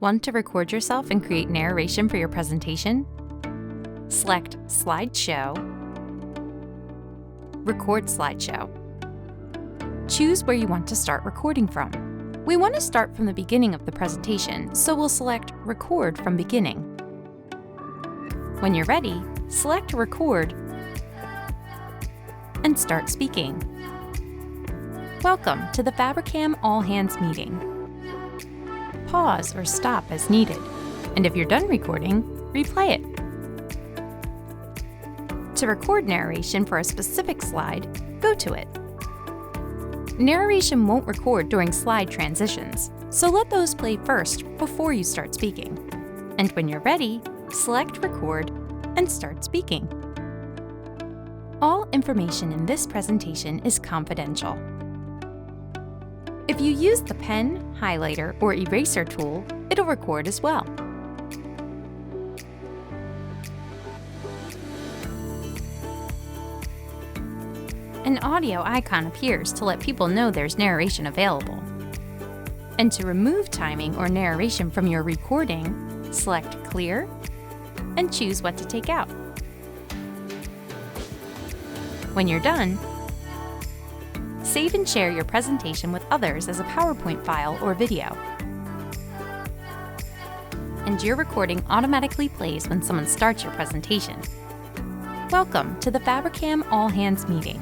Want to record yourself and create narration for your presentation? Select Slideshow, Record Slideshow. Choose where you want to start recording from. We want to start from the beginning of the presentation, so we'll select Record from Beginning. When you're ready, select Record and start speaking. Welcome to the Fabricam All Hands meeting. Pause or stop as needed, and if you're done recording, replay it. To record narration for a specific slide, go to it. Narration won't record during slide transitions, so let those play first before you start speaking. And when you're ready, select Record and start speaking. All information in this presentation is confidential. If you use the pen, highlighter, or eraser tool, it'll record as well. An audio icon appears to let people know there's narration available. And to remove timing or narration from your recording, select Clear and choose what to take out. When you're done, save and share your presentation with others as a PowerPoint file or video. And your recording automatically plays when someone starts your presentation. Welcome to the Fabricam All Hands meeting.